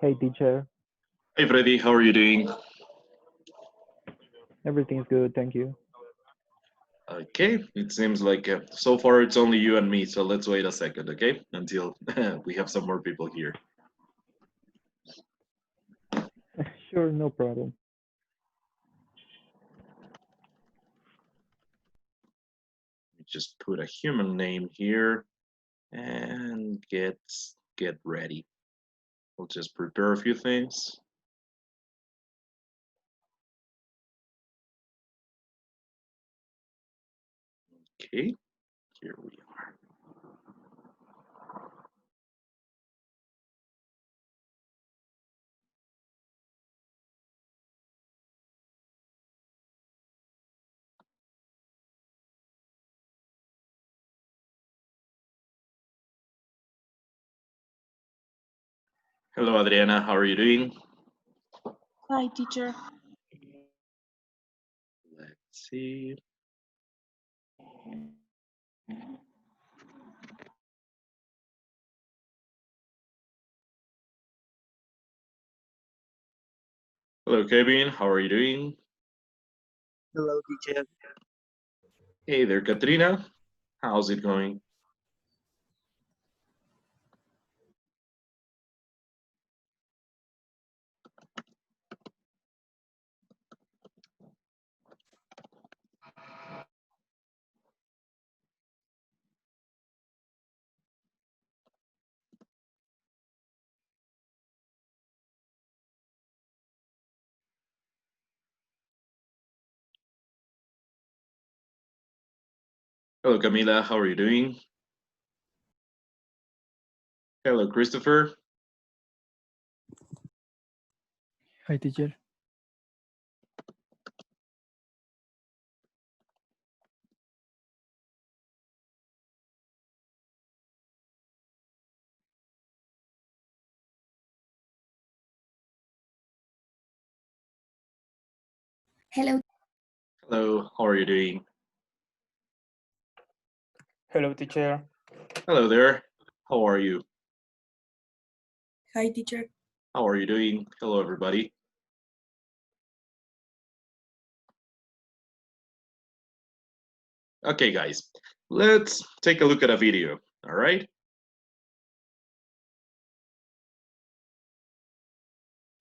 Hey teacher, Hey Freddy, how are you doing? everything's good, thank you. Okay, it seems like so far it's only you and me, so let's wait a second, okay? Until we have some more people here. Sure, no problem. Just put a human name here and get ready. We'll just prepare a few things. Okay, here we are. Hello Adriana, how are you doing? Hi, teacher. Let's see. Hello Kevin, how are you doing? Hello, teacher. Hey there Katrina, how's it going? Hello Camila, how are you doing? Hello Christopher. Hi teacher. Hello. Hello, how are you doing? Hello, teacher. Hello there, how are you? Hi, teacher. How are you doing? Hello everybody. Okay guys, let's take a look at a video, all right?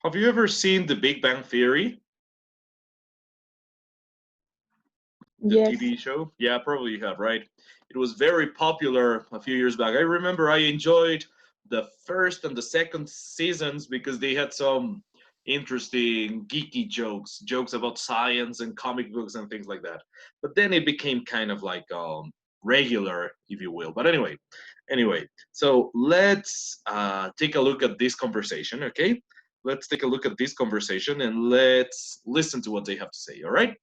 Have you ever seen The Big Bang Theory? The Yes. TV show? Yeah, probably you have, right? It was very popular a few years back. I remember I enjoyed the first and the second seasons because they had some interesting geeky jokes about science and comic books and things like that. But then it became kind of like regular, if you will. But anyway, so let's take a look at this conversation, okay? Let's take a look at this conversation and let's listen to what they have to say, all right?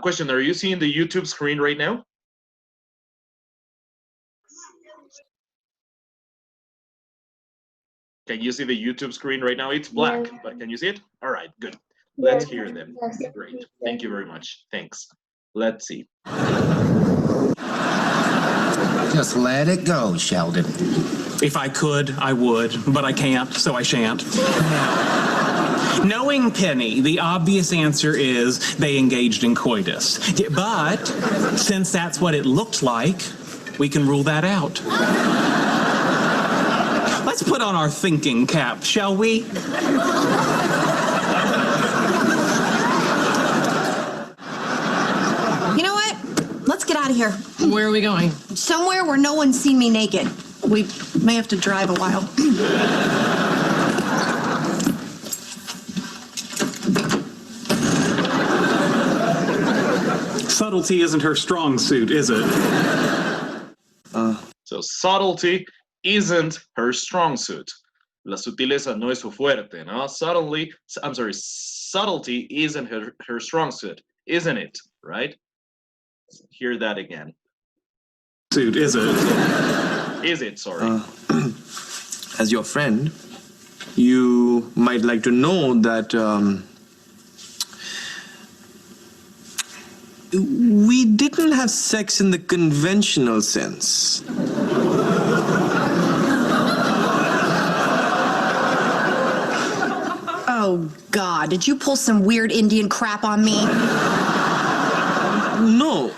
Question, are you seeing the YouTube screen right now? Can you see the YouTube screen right now? It's black, Yes. but can you see it? All right, good. Let's Yes. hear them. Great. Thank you very much. Thanks. Let's see. Just let it go, Sheldon. If I could, I would, but I can't, so I shan't. Now, knowing Penny, the obvious answer is they engaged in coitus. But since that's what it looked like, we can rule that out. Let's put on our thinking cap, shall we? You know what? Let's get out of here. Where are we going? Somewhere where no one's seen me naked. We may have to drive a while. Subtlety isn't her strong suit, is it? So subtlety isn't her strong suit. La sutileza no es su fuerte, no? Subtlety isn't her strong suit, isn't it? Right? Hear that again. Suit, is it? Is it, sorry. As your friend, you might like to know that we didn't have sex in the conventional sense. Oh, God, did you pull some weird Indian crap on me? No.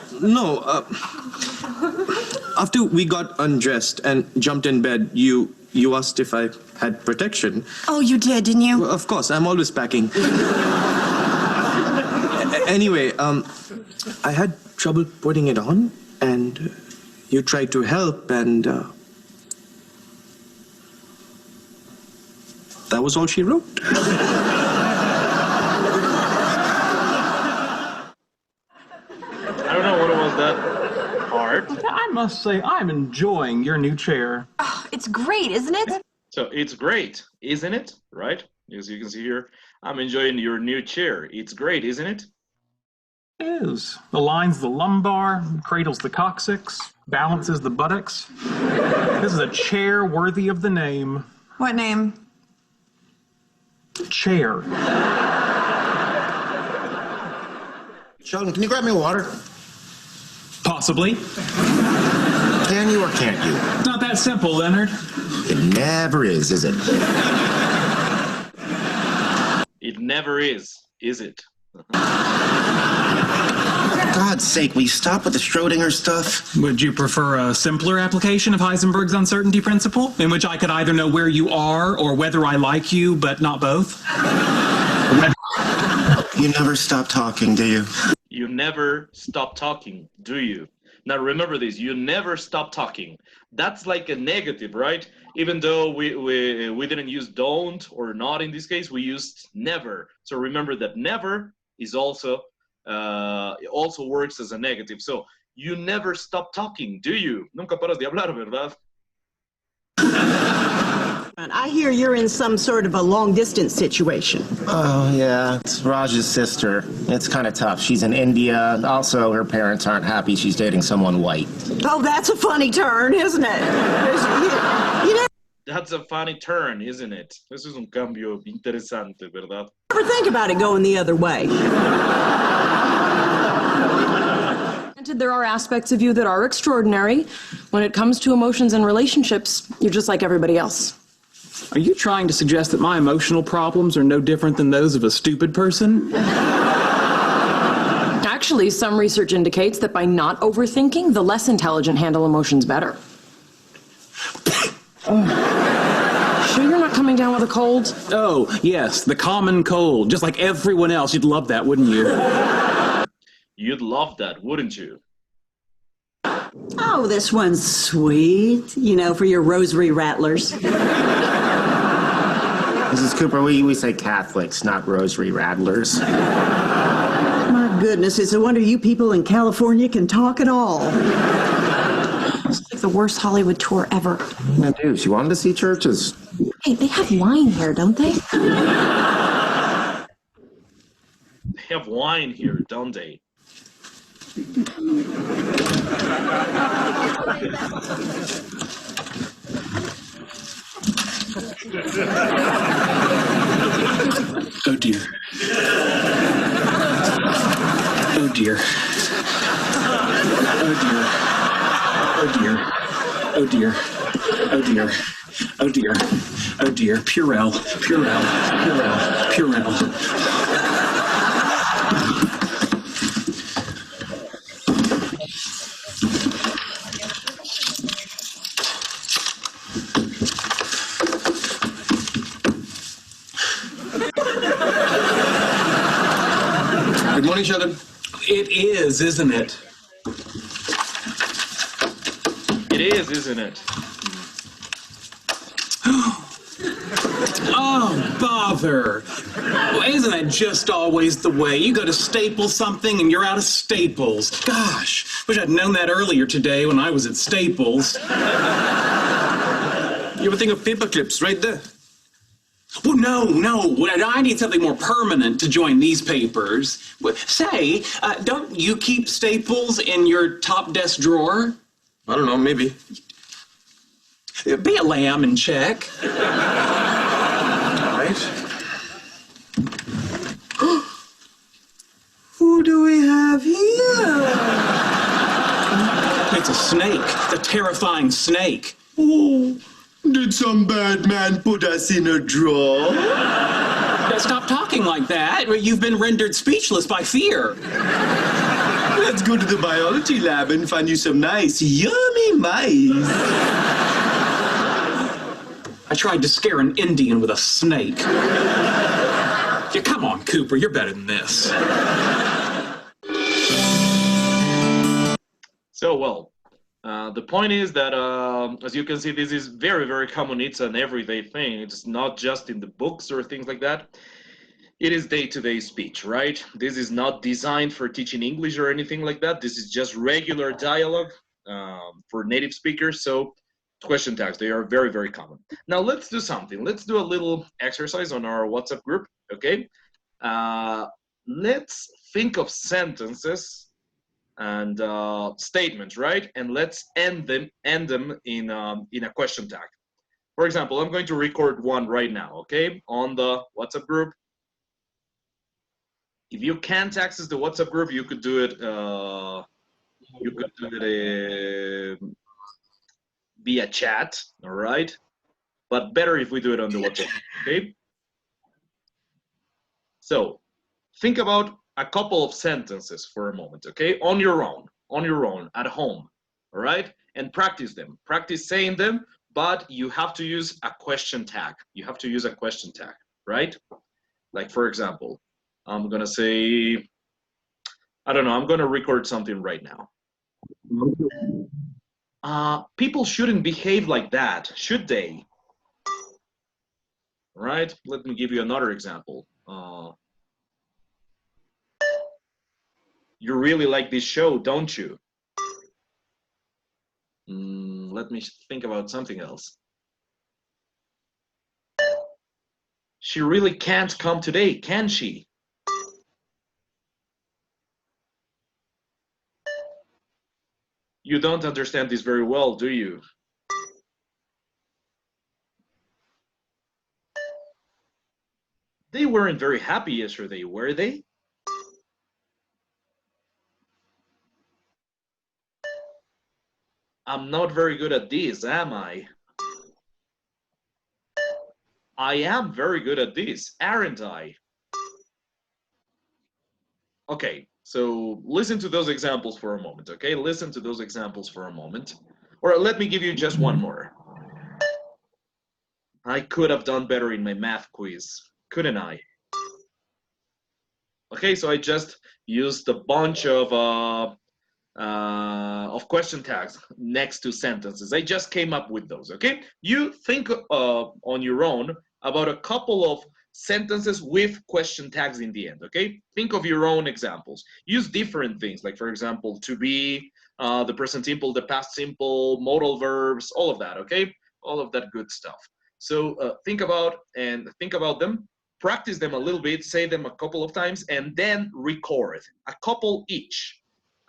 After we got undressed and jumped in bed, you asked if I had protection. Oh, you did, didn't you? Well, of course, I'm always packing. Anyway, I had trouble putting it on, and you tried to help, and that was all she wrote. I don't know what it was that hard. I must say, I'm enjoying your new chair. It's great, isn't it? So it's great, isn't it? Right? As you can see here, I'm enjoying your new chair. It's great, isn't it? It is. Aligns the lumbar, cradles the coccyx, balances the buttocks. This is a chair worthy of the name. What name? Chair. Sheldon, can you grab me water? Possibly. Can you or can't you? It's not that simple, Leonard. It never is it? It never is it? For God's sake, will you stop with the Schrodinger stuff? Would you prefer a simpler application of Heisenberg's uncertainty principle, in which I could either know where you are or whether I like you, but not both? You never stop talking, do you? You never stop talking, do you? Now remember this, you never stop talking. That's like a negative, right? Even though we didn't use don't or not in this case, we used never. So remember that never is also works as a negative. So you never stop talking, do you? Nunca paras de hablar, ¿verdad? I hear you're in some sort of a long-distance situation. Oh, yeah. It's Raj's sister. It's kind of tough. She's in India. Also, her parents aren't happy she's dating someone white. Oh, that's a funny turn, isn't it? You That's a funny turn, isn't it? This is un cambio interesante, ¿verdad? never think about it going the other way. There are aspects of you that are extraordinary. When it comes to emotions and relationships, you're just like everybody else. Are you trying to suggest that my emotional problems are no different than those of a stupid person? Actually, some research indicates that by not overthinking, the less intelligent handle emotions better. Sure you're not coming down with a cold? Oh, yes, the common cold. Just like everyone else. You'd love that, wouldn't you? You'd love that, wouldn't you? Oh, this one's sweet. You know, for your rosary rattlers. Mrs. Cooper, we say Catholics, not rosary rattlers. My goodness, it's a wonder you people in California can talk at all. It's like the worst Hollywood tour ever. Yeah, dude, she wanted to see churches. Hey, they have wine here, don't they? They have wine here, don't they? Oh dear. Oh dear. Oh dear. Oh dear. Oh dear. Oh dear. Oh dear. Oh dear. Purell. Purell. Purell. Purell. Good morning, Sheldon. It is, isn't it? It is, isn't it? Oh, bother. Well, isn't that just always the way? You go to Staples something and you're out of Staples. Gosh, wish I'd known that earlier today when I was at Staples. You ever think of paper clips right there? Well, no. I need something more permanent to join these papers. Say, don't you keep Staples in your top desk drawer? I don't know, maybe. Be a lamb and check. Right? Who do we have here? It's a snake. It's a terrifying snake. Oh, did some bad man put us in a drawer? Stop talking like that. You've been rendered speechless by fear. Let's go to the biology lab and find you some nice, yummy mice. I tried to scare an Indian with a snake. Yeah, come on, Cooper, you're better than this. So, well, the point is that, as you can see, this is very, very common. It's an everyday thing. It's not just in the books or things like that. It is day-to-day speech, right? This is not designed for teaching English or anything like that. This is just regular dialogue for native speakers. So question tags, they are very, very common. Now let's do something. Let's do a little exercise on our WhatsApp group, okay? Let's think of sentences and statements, right? And let's end them in a question tag. For example, I'm going to record one right now, okay? On the WhatsApp group. If you can't access the WhatsApp group, you could do it. Via chat, all right? But better if we do it on the WhatsApp, okay? So think about a couple of sentences for a moment, okay? On your own, at home, all right? And practice them. Practice saying them, but you have to use a question tag. You have to use a question tag, right? Like, for example, I'm gonna say, I don't know, I'm gonna record something right now. People shouldn't behave like that, should they? Right? Let me give you another example. You really like this show, don't you? Let me think about something else. She really can't come today, can she? You don't understand this very well, do you? They weren't very happy yesterday, were they? I'm not very good at this, am I? I am very good at this, aren't I? Okay, so listen to those examples for a moment, okay? Listen to those examples for a moment. Or let me give you just one more. I could have done better in my math quiz, couldn't I? Okay, so I just used a bunch of question tags next to sentences. I just came up with those, okay? You think on your own about a couple of sentences with question tags in the end, okay? Think of your own examples. Use different things, like, for example, to be, the present simple, the past simple, modal verbs, all of that, okay? All of that good stuff. So think about them, practice them a little bit, say them a couple of times, and then record a couple each.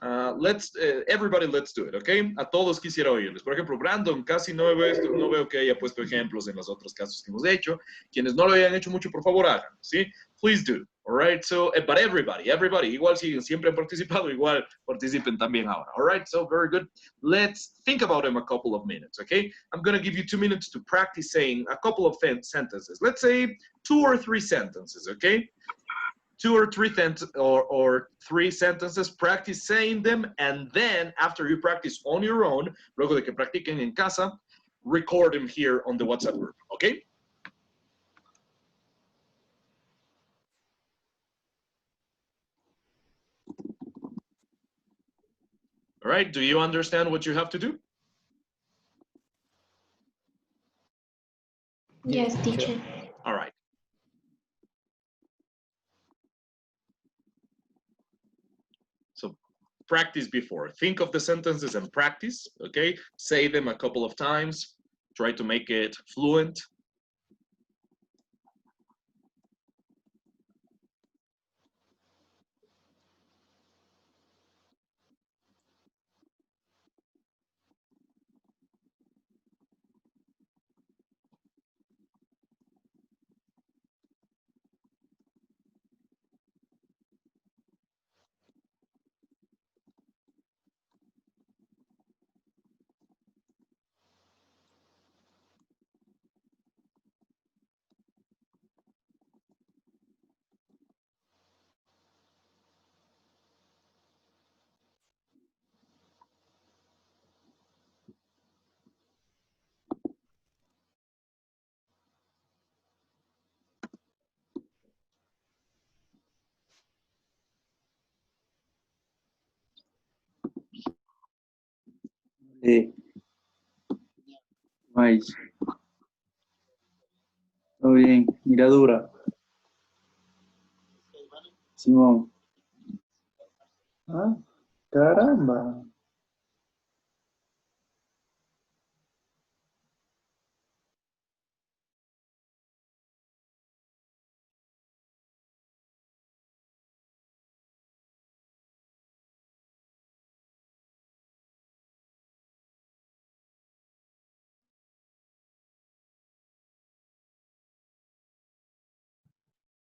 Everybody, let's do it, okay? A todos quisiera oírles. Por ejemplo, Brandon casi no veo que haya puesto ejemplos en los otros casos que hemos hecho. Quienes no lo hayan hecho mucho, por favor, hagan, ¿sí? Please do, all right? So, but everybody, igual si siempre han participado, igual participen también ahora, all right? So, very good. Let's think about them a couple of minutes, okay? I'm gonna give you 2 minutes to practice saying a couple of sentences. Let's say 2 or 3 sentences, okay? 2 or 3 3 sentences, practice saying them, and then after you practice on your own, luego de que practiquen en casa, record them here on the WhatsApp group, okay? All right, do you understand what you have to do? Yes, teacher. All right. So practice before. Think of the sentences and practice, okay? Say them a couple of times. Try to make it fluent. Maíz. Todo bien. Miradura. Simón. Ah, caramba.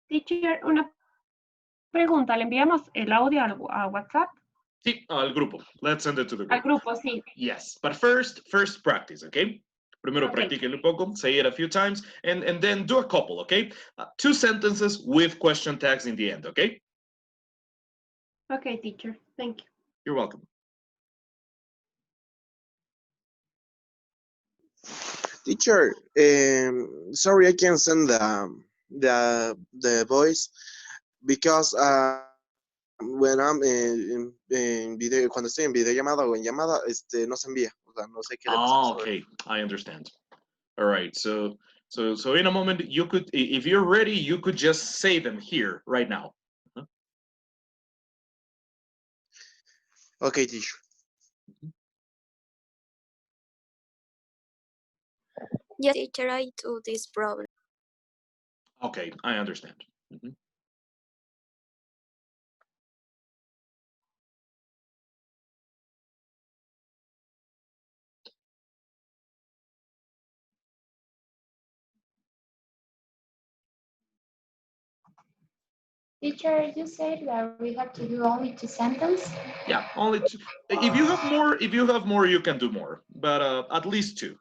Teacher, una pregunta. ¿Le enviamos el audio a WhatsApp? Sí, al grupo. Let's send it to the Al group. grupo, sí. Yes, but first practice, okay? Primero Okay. practiquen un poco, say it a few times, and then do a couple, okay? 2 sentences with question tags in the end, okay? Okay, teacher. Thank you. You're welcome. Teacher, sorry I can't send the voice because when I'm in video, cuando estoy en videollamada o en llamada, no se envía, o sea, no sé qué le pasa. Okay, I understand. All right, so in a moment you could, if you're ready, you could just say them here right now. Okay, teacher. Yes, teacher, I do this problem. Okay, I understand. Mhm. Teacher, you said that we have to do only 2 sentences. Yeah, only 2. If you have more, you can do more, but at least 2.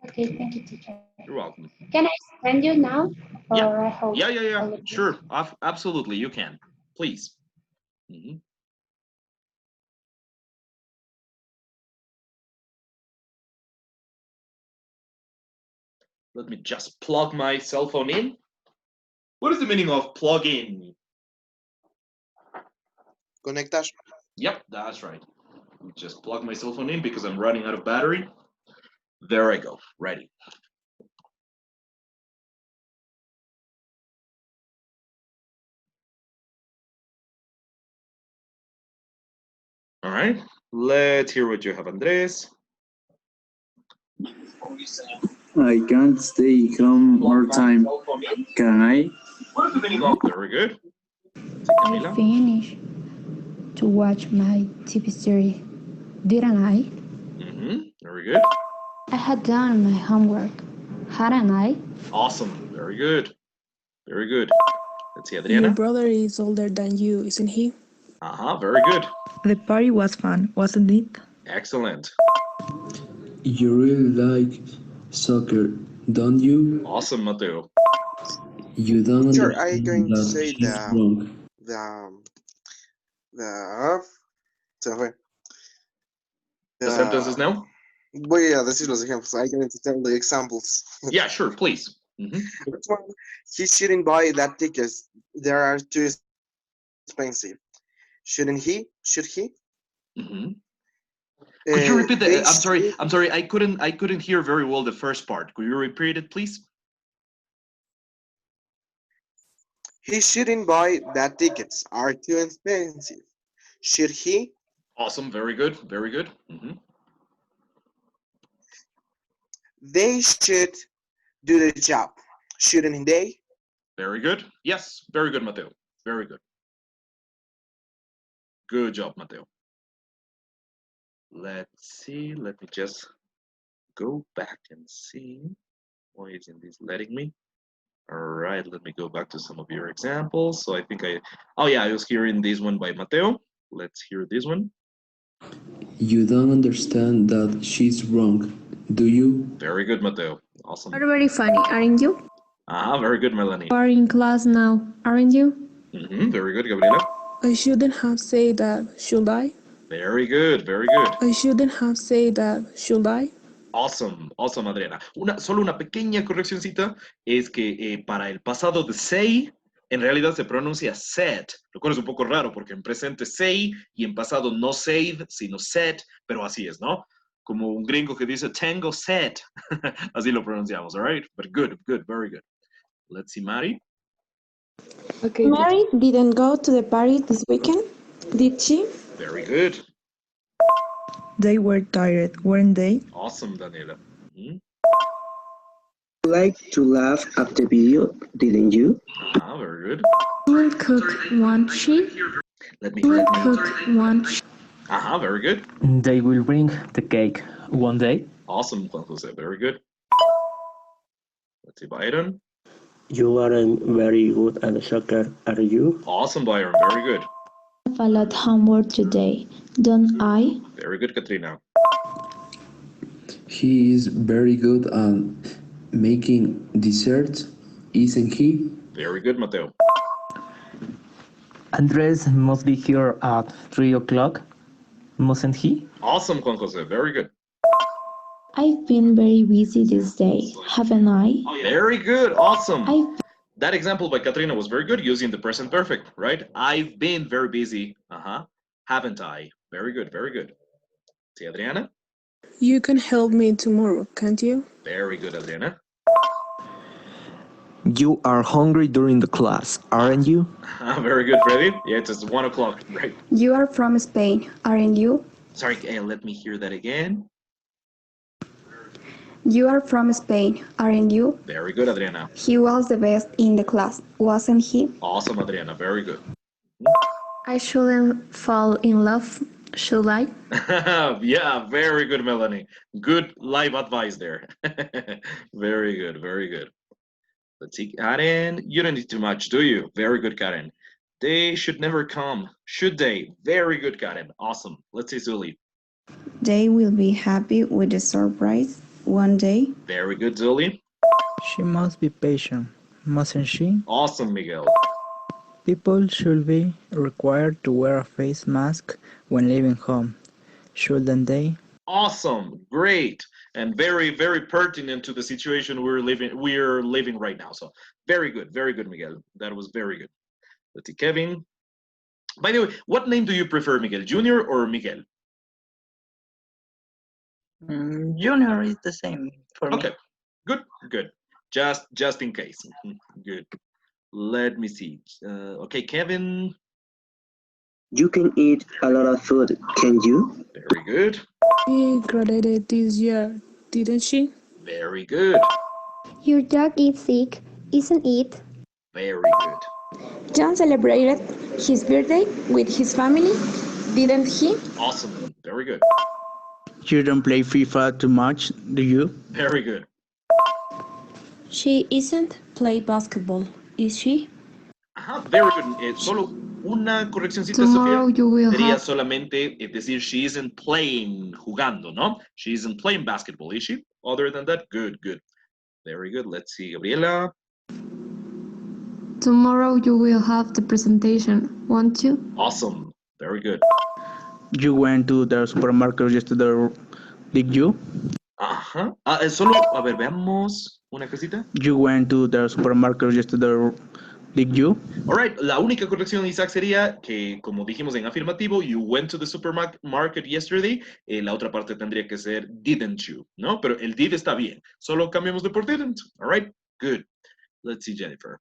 Okay, thank you, teacher. You're welcome. Can I send you now? Yeah. Or I hope Yeah. Sure, absolutely, you can. Please. Mhm. Let me just plug my cell phone in. What is the meaning of plug in? Conectar. Yep, that's right. Let me just plug my cell phone in because I'm running out of battery. There I go, ready. All right, let's hear what you have, Andres. I can't stay home more time. Can I? Very good. I finished to watch my TV series, didn't I? Very good. I had done my homework, hadn't I? Awesome. Very good. Very good. Let's see, Your Adriana. brother is older than you, isn't he? Very good. The party was fun, wasn't it? Excellent. You really like soccer, don't you? Awesome, Mateo. You don't Sure, I'm understand going to that say she's wrong. Se fue. The sentences now? Voy a decir los ejemplos. I'm going to tell the examples. Yeah, sure, please. First one, he shouldn't buy that tickets. They are too expensive. Shouldn't he? Should he? Could you repeat that? I'm sorry. I couldn't hear very well the first part. Could you repeat it, please? He shouldn't buy that tickets. Are too expensive. Should he? Awesome. Very good. Very good. They should do the job. Shouldn't they? Very good. Yes. Very good, Mateo. Very good. Good job, Mateo. Let's see. Let me just go back and see. Why isn't this letting me? All right, let me go back to some of your examples. So I think I was hearing this one by Mateo. Let's hear this one. You don't understand that she's wrong, do you? Very good, Mateo. Awesome. You're very funny, aren't you? Very good, Melanie. You are in class now, aren't you? Very good, Gabriela. I shouldn't have said that, should I? Very good, very good. I shouldn't have said that, should I? Awesome, awesome, Adriana. Solo una pequeña correccioncita es que para el pasado de say En realidad se pronuncia said, lo cual es un poco raro porque en presente say y en pasado no said, sino said, pero así es, ¿no? Como un gringo que dice tango said. Así lo pronunciamos, all right? But good, good, very good. Let's see, Mari. Okay. Mary didn't go to the party this weekend, did she? Very good. They were tired, weren't they? Awesome, Daniela. Mhm. You like to laugh at the video, didn't you? Very good. She will cook, won't she? Let me. She will cook, won't she? Very good. They will bring the cake one day. Awesome, Juan Jose. Very good. Let's see, Byron. You aren't very good at soccer, are you? Awesome, Byron. Very good. I have a lot of homework today, don't I? Very good, Katrina. He is very good at making desserts, isn't he? Very good, Mateo. Andres must be here at 3 o'clock, mustn't he? Awesome, Juan Jose. Very good. I've been very busy this day, haven't I? Very good. Awesome. That example by Katrina was very good using the present perfect, right? I've been very busy. Haven't I? Very good. Very good. See, Adriana? You can help me tomorrow, can't you? Very good, Adriana. You are hungry during the class, aren't you? Very good, Freddy. Yeah, it's 1 o'clock. Right. You are from Spain, aren't you? Sorry, let me hear that again. You are from Spain, aren't you? Very good, Adriana. He was the best in the class, wasn't he? Awesome, Adriana. Very good. I shouldn't fall in love, should I? Yeah, very good, Melanie. Good live advice there. Very good, very good. Let's see, Karen. You don't need too much, do you? Very good, Karen. They should never come, should they? Very good, Karen. Awesome. Let's see, Zuli. They will be happy with the surprise one day. Very good, Zuli. She must be patient, mustn't she? Awesome, Miguel. People should be required to wear a face mask when leaving home, shouldn't they? Awesome, great, and very, very pertinent to the situation we're living right now. So very good, Miguel. That was very good. Let's see, Kevin. By the way, what name do you prefer, Miguel? Junior or Miguel? Junior is the same for me. Okay, good. Just in case. Good. Let me see. Okay, Kevin. You can eat a lot of food, can you? Very good. She graduated this year, didn't she? Very good. Your dog is sick, isn't it? Very good. John celebrated his birthday with his family, didn't he? Awesome. Very good. You don't play FIFA too much, do you? Very good. She isn't play basketball, is she? Very good. Solo una correccióncita, Tomorrow Sofía. you will Sería have... solamente decir she isn't playing, jugando, ¿no? She isn't playing basketball, is she? Other than that, good. Very good. Let's see, Gabriela. Tomorrow you will have the presentation, won't you? Awesome. Very good. You went to the supermarket yesterday, did you? Solo, a ver, veamos una cosita. You went to the supermarket yesterday, did you? Alright, la única corrección, Isaac, sería que, como dijimos en afirmativo, you went to the supermarket yesterday. La otra parte tendría que ser didn't you, ¿no? Pero el did está bien. Solo cambiamos de por didn't. Alright, good. Let's see, Jennifer.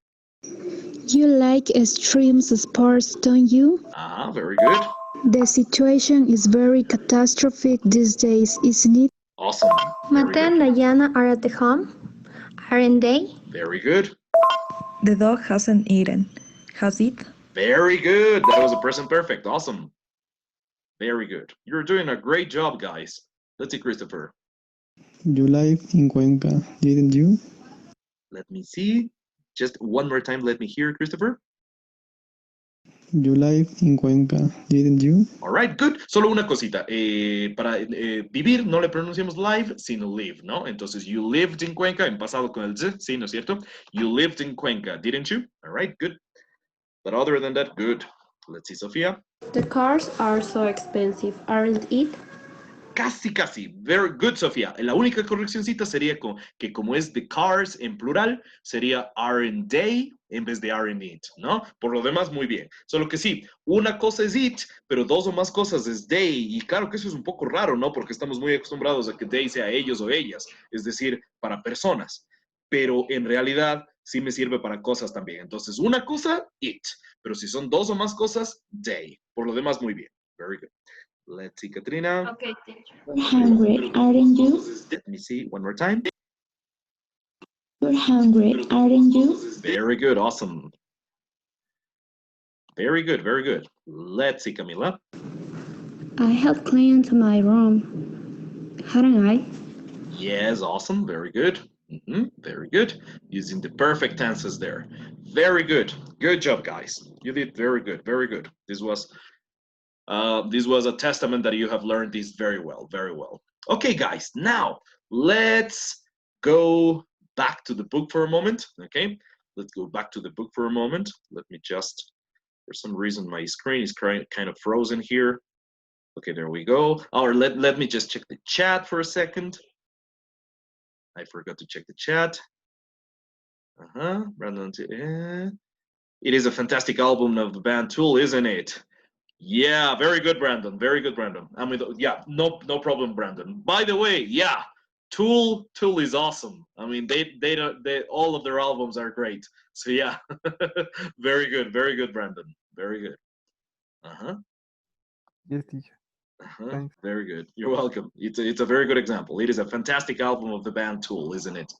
You like extreme sports, don't you? Very good. The situation is very catastrophic these days, isn't it? Awesome. Mateo and Diana are at the home, aren't they? Very good. The dog hasn't eaten, has it? Very good. That was a present perfect. Awesome. Very good. You're doing a great job, guys. Let's see, Christopher. You live in Cuenca, didn't you? Let me see. Just one more time, let me hear, Christopher. You live in Cuenca, didn't you? All right, good. Solo una cosita. Para vivir no le pronunciamos live, sino live, ¿no? Entonces, you lived in Cuenca, en pasado con el z, ¿sí, no es cierto? You lived in Cuenca, didn't you? All right, good. But other than that, good. Let's see, Sofia. The cars are so expensive, aren't it? casi, casi. Very good, Sofía. La única correccioncita sería que como es the cars en plural, sería aren't they en vez de aren't it, ¿no? Por lo demás, muy bien. Solo que sí, una cosa es it, pero dos o más cosas es they. Y claro que eso es un poco raro, ¿no? Porque estamos muy acostumbrados a que they sea ellos o ellas, es decir, para personas. Pero en realidad sí me sirve para cosas también. Entonces, una cosa, it. Pero si son dos o más cosas, they. Por lo demás, muy bien. Very good. Let's see, Katrina. Okay, teacher. You're hungry, aren't you? Let me see one more time. You're hungry, aren't you? Very good, awesome. Very good, very good. Let's see, Camila. I have cleaned my room, hadn't I? Yes, awesome, very good. Very good. Using the perfect tenses there. Very good. Good job, guys. You did very good, very good. This was a testament that you have learned this very well, very well. Okay, guys, now let's go back to the book for a moment, okay? Let's go back to the book for a moment. Let me just, for some reason, my screen is kind of frozen here. Okay, there we go. Or let me just check the chat for a second. I forgot to check the chat. Brandon, it is a fantastic album of the band Tool, isn't it? Yeah, very good, Brandon. Very good, Brandon. I mean, yeah, no problem, Brandon. By the way, yeah, Tool is awesome. I mean, they all of their albums are great. So yeah, very good, Brandon. Very good. Yes, teacher. Thanks. Very good. You're welcome. It's a very good example. It is a fantastic album of the band Tool, isn't it?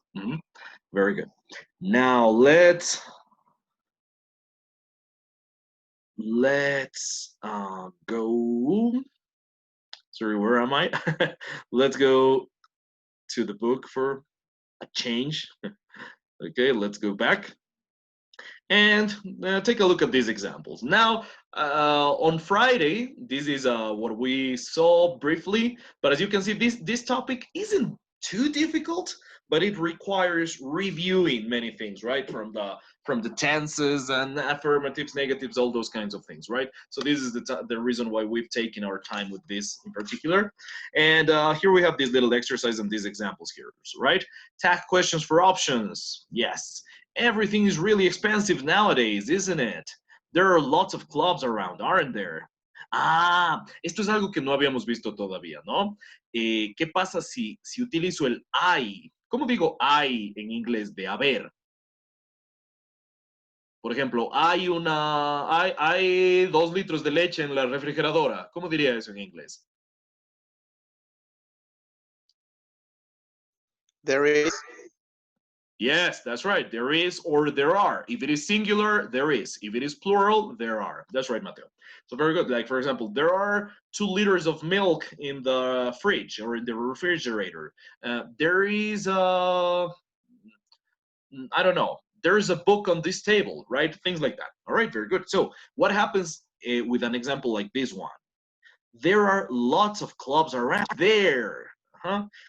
Very good. Now let's go. Sorry, where am I? Let's go to the book for a change. Okay, let's go back and take a look at these examples. Now, on Friday, this is what we saw briefly, but as you can see, this topic isn't too difficult, but it requires reviewing many things, right? From the tenses and affirmatives, negatives, all those kinds of things, right? So this is the reason why we've taken our time with this in particular. And here we have this little exercise and these examples here, right? Tag questions for options. Yes, everything is really expensive nowadays, isn't it? There are lots of clubs around, aren't there? Ah, esto es algo que no habíamos visto todavía, ¿no? ¿Qué pasa si utilizo el hay? ¿Cómo digo hay en inglés de haber? Por ejemplo, hay 2 litros de leche en la refrigeradora. ¿Cómo diría eso en inglés? There is. Yes, that's right. There is or there are. If it is singular, there is. If it is plural, there are. That's right, Mateo. So very good. Like, for example, there are 2 liters of milk in the fridge or in the refrigerator. There is I don't know. There is a book on this table, right? Things like that. All right, very good. So what happens with an example like this one? There are lots of clubs around there.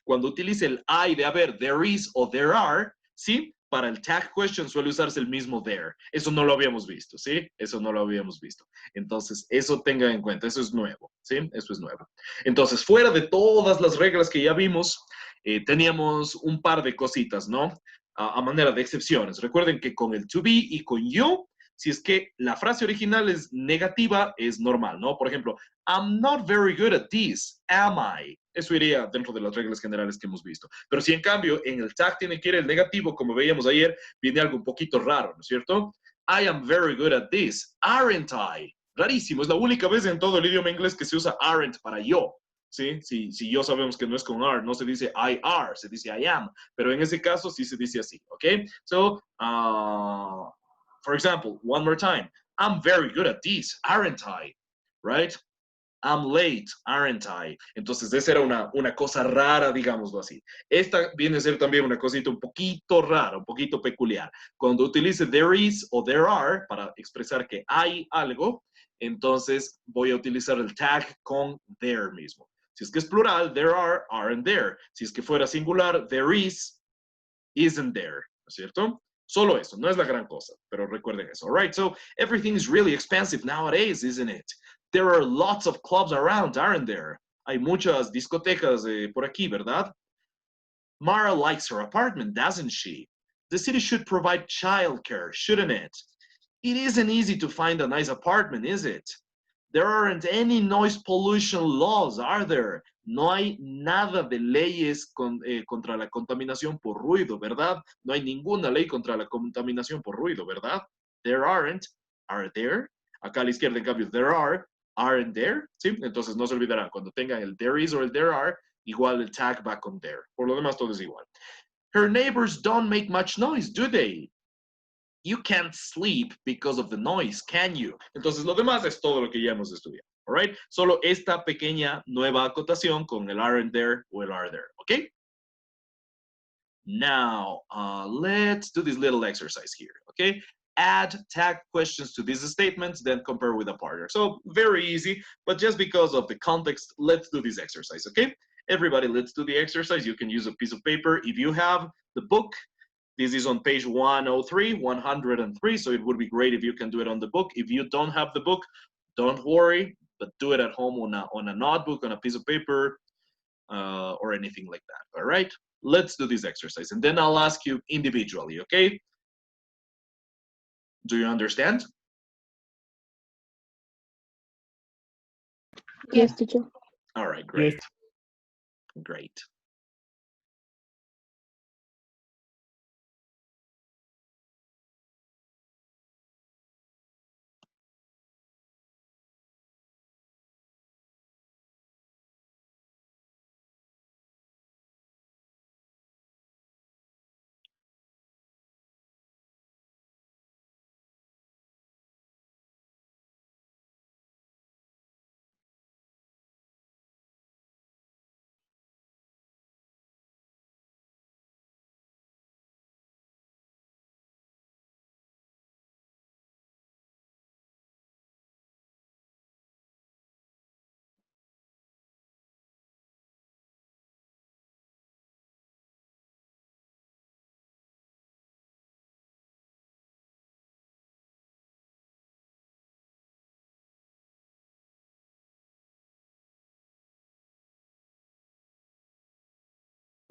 Cuando utilice el hay de haber, there is o there are, ¿sí? Para el tag question suele usarse el mismo there. Eso no lo habíamos visto, ¿sí? Eso no lo habíamos visto. Entonces, eso tenga en cuenta. Eso es nuevo, ¿sí? Eso es nuevo. Entonces, fuera de todas las reglas que ya vimos, teníamos un par de cositas, ¿no? A manera de excepciones. Recuerden que con el to be y con you, si es que la frase original es negativa, es normal, ¿no? Por ejemplo, I'm not very good at this, am I? Eso iría dentro de las reglas generales que hemos visto. Pero si en cambio en el tag tiene que ir el negativo, como veíamos ayer, viene algo un poquito raro, ¿no es cierto? I am very good at this, aren't I? Rarísimo, es la única vez en todo el idioma inglés que se usa aren't para yo. ¿Sí? Si yo sabemos que no es con are, no se dice I are, se dice I am, pero en ese caso sí se dice así, ¿ok? So, for example, one more time, I'm very good at this, aren't I? Right? I'm late, aren't I? Entonces, esa era una cosa rara, digámoslo así. Esta viene a ser también una cosita un poquito rara, un poquito peculiar. Cuando utilice there is o there are para expresar que hay algo, entonces voy a utilizar el tag con there mismo. Si es que es plural, there are, aren't there. Si es que fuera singular, there is, isn't there. ¿No es cierto? Solo eso, no es la gran cosa, pero recuerden eso. All right, so everything is really expensive nowadays, isn't it? There are lots of clubs around, aren't there? Hay muchas discotecas por aquí, ¿verdad? Mara likes her apartment, doesn't she? The city should provide childcare, shouldn't it? It isn't easy to find a nice apartment, is it? There aren't any noise pollution laws, are there? No hay nada de leyes contra la contaminación por ruido, ¿verdad? No hay ninguna ley contra la contaminación por ruido, ¿verdad? There aren't. Are there? Acá a la izquierda, en cambio, there are. Aren't there? ¿Sí? Entonces no se olvidará. Cuando tengan el there is o el there are, igual el tag va con there. Por lo demás, todo es igual. Her neighbors don't make much noise, do they? You can't sleep because of the noise, can you? Entonces, lo demás es todo lo que ya hemos estudiado. All right? Solo esta pequeña nueva acotación con el aren't there o el are there. Okay? Now, let's do this little exercise here. Okay? Add tag questions to these statements, then compare with a partner. So, very easy, but just because of the context, let's do this exercise. Okay? Everybody, let's do the exercise. You can use a piece of paper. If you have the book, this is on page 103, so it would be great if you can do it on the book. If you don't have the book, don't worry, but do it at home on a notebook, on a piece of paper, or anything like that, all right? Let's do this exercise, and then I'll ask you individually, okay? Do you understand? Yes, teacher. All right, great. Yes. Great.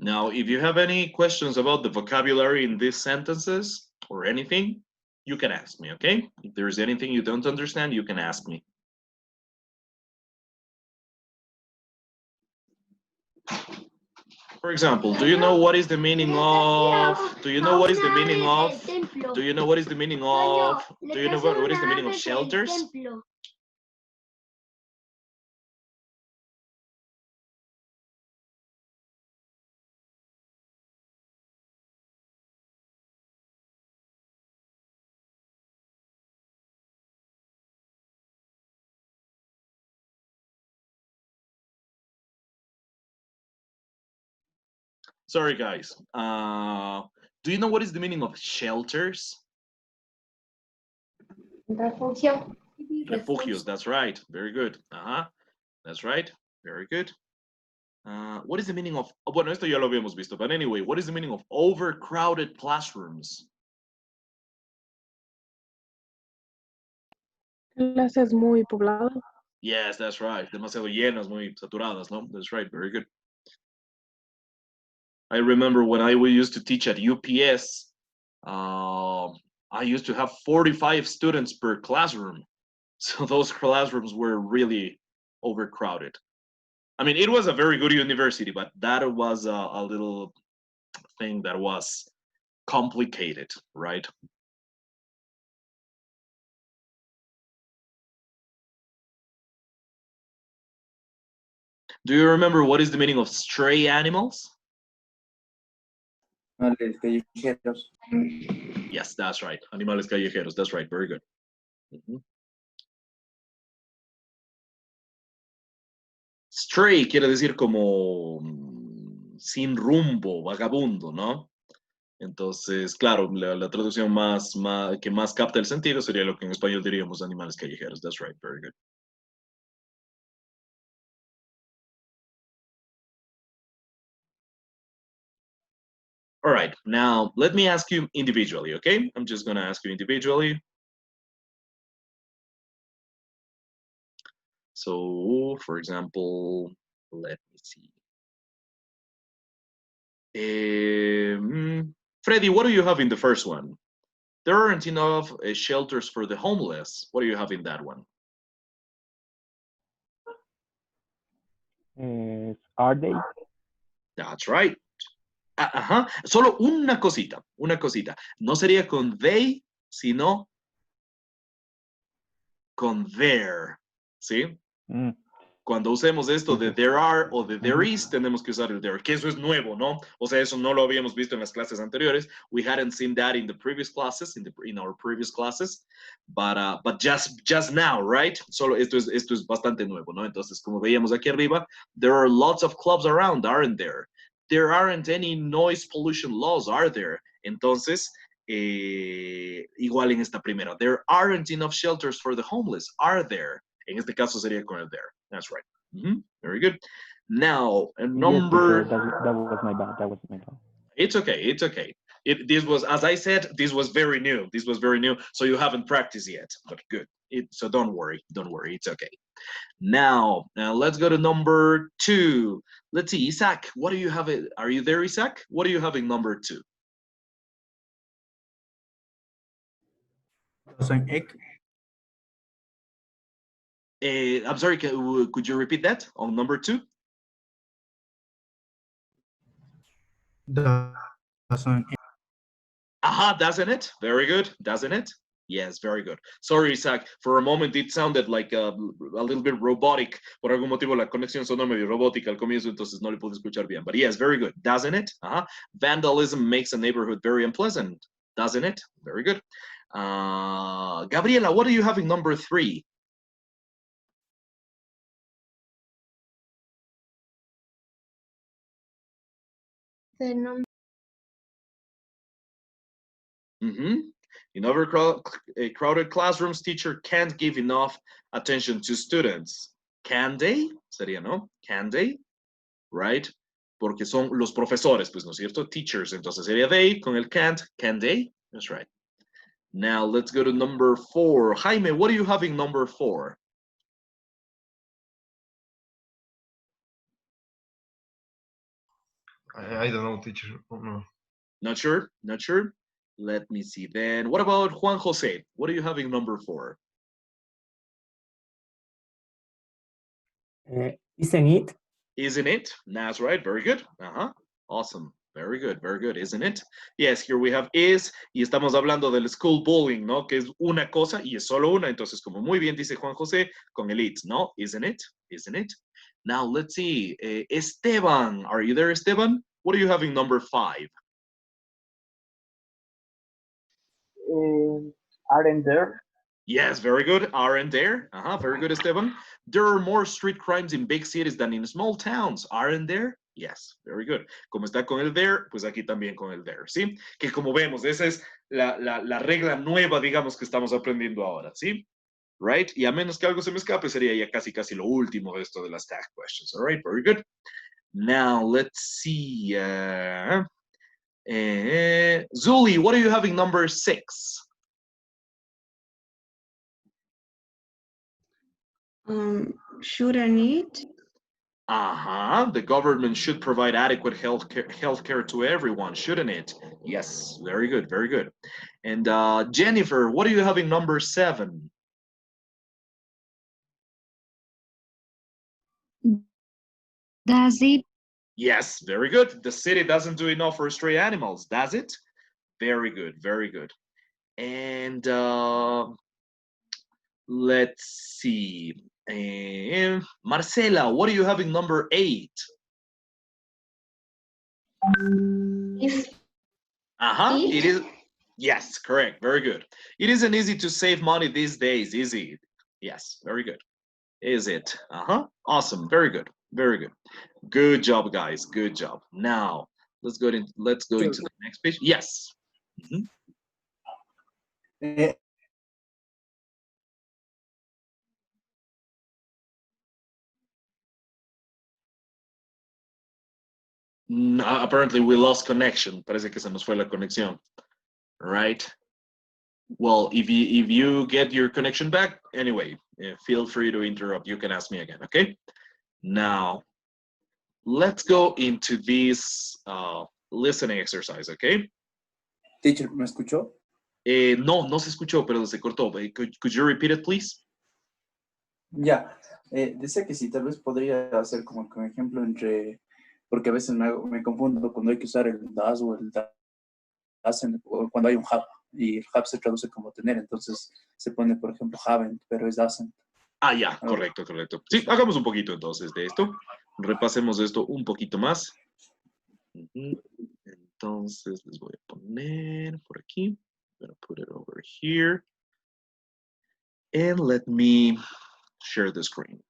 Now, if you have any questions about the vocabulary in these sentences or anything, you can ask me, okay? If there's anything you don't understand, you can ask me. For example, do you know what is the meaning of shelters? Sorry, guys. Do you know what is the meaning of shelters? Refugios, that's right. Very good. That's right. Very good. What is the meaning of, bueno, esto ya lo habíamos visto, but anyway, what is the meaning of overcrowded classrooms? Clases muy pobladas. Yes, that's right. Demasiado llenas, muy saturadas, no? That's right. Very good. I remember when I used to teach at UPS, I used to have 45 students per classroom. So those classrooms were really overcrowded. I mean, it was a very good university, but that was a little thing that was complicated, right? Do you remember what is the meaning of stray animals? Animales callejeros. Yes, that's right. Animales callejeros. That's right. Very good. Stray quiere decir como sin rumbo, vagabundo, ¿no? Entonces, claro, la traducción que más capta el sentido sería lo que en español diríamos animales callejeros. That's right. Very good. All right, now let me ask you individually, okay? I'm just gonna ask you individually. So, for example, Let me see. Freddy, what do you have in the first one? There aren't enough shelters for the homeless. What do you have in that one? Are they? That's right. Solo una cosita. No sería con they, sino con their. ¿Sí? Cuando usemos esto de there are o de there is, tenemos que usar el there, que eso es nuevo, ¿no? O sea, eso no lo habíamos visto en las clases anteriores. We hadn't seen that in the previous classes, in our previous classes, but just now, right? Solo esto es bastante nuevo, ¿no? Entonces, como veíamos aquí arriba, there are lots of clubs around, aren't there? There aren't any noise pollution laws, are there? Entonces, igual en esta primera, there aren't enough shelters for the homeless, are there? En este caso sería con el there. That's right. Very good. Now, number... Yes, that was my bad. That was my bad. It's okay. It's okay. This was, as I said, this was very new. This was very new. So you haven't practiced yet, but good. So don't worry. Don't worry. It's okay. Now, let's go to number 2. Let's see, Isaac, what do you have? Are you there, Isaac? What do you have in number 2? Dozen egg. I'm sorry, could you repeat that on number 2? Doesn't it? Doesn't it? Very good. Doesn't it? Yes, very good. Sorry, Isaac. For a moment, it sounded like a little bit robotic. Por algún motivo, la conexión sonó medio robótica al comienzo, entonces no le pude escuchar bien. But yes, very good. Doesn't it? Vandalism makes a neighborhood very unpleasant. Doesn't it? Very good. Gabriela, what do you have in number 3? The number. In overcrowded classrooms, teacher can't give enough attention to students. Can they? Sería, ¿no? Can they? Right? Porque son los profesores, pues, ¿no es cierto? Teachers. Entonces sería they con el can't. Can they? That's right. Now let's go to number 4. Jaime, what do you have in number 4? I don't know, teacher. Oh, no. Not sure? Not sure? Let me see then. What about Juan Jose? What do you have in number 4? Isn't it? Isn't it? That's right. Very good. Awesome. Very good. Very good. Isn't it? Yes, here we have is. Y estamos hablando del school bullying, ¿no? Que es una cosa y es solo una. Entonces, como muy bien dice Juan José, con el it, ¿no? Isn't it? Isn't it? Now, let's see. Esteban. Are you there, Esteban? What are you having number 5? Aren't there? Yes, very good. Aren't there? Very good, Esteban. There are more street crimes in big cities than in small towns. Aren't there? Yes, very good. Como está con el there, pues aquí también con el there, ¿sí? Que como vemos, esa es la regla nueva, digamos, que estamos aprendiendo ahora, ¿sí? Right? Y a menos que algo se me escape, sería ya casi lo último de esto de las tag questions. All right, very good. Now, let's see. Zuli, what are you having number 6? Shouldn't it? The government should provide adequate health care to everyone, shouldn't it? Yes, very good, very good. And Jennifer, what are you having number 7? Does it? Yes, very good. The city doesn't do enough for stray animals, does it? Very good, very good. And let's see. Marcela, what are you having number 8? It is. Yes, correct. Very good. It isn't easy to save money these days, is it? Yes, very good. Is it? Awesome. Very good. Very good. Good job, guys. Good job. Now let's go into the next page. Yes. Apparently we lost connection. Parece que se nos fue la conexión. Right? Well, if you get your connection back, anyway, feel free to interrupt. You can ask me again, okay? Now, let's go into this listening exercise, okay? Teacher, ¿me escuchó? No se escuchó, pero se cortó. Could you repeat it, please? Ya. Dice que si tal vez podría hacer como un ejemplo entre, porque a veces me confundo cuando hay que usar el das o el doesn't, o cuando hay un have, y el have se traduce como tener, entonces se pone, por ejemplo, haven't, pero es doesn't. Ah, ya, correcto. Sí, hagamos un poquito entonces de esto. Repasemos esto un poquito más. Entonces les voy a poner por aquí. I'm going to put it over here. And let me share the screen.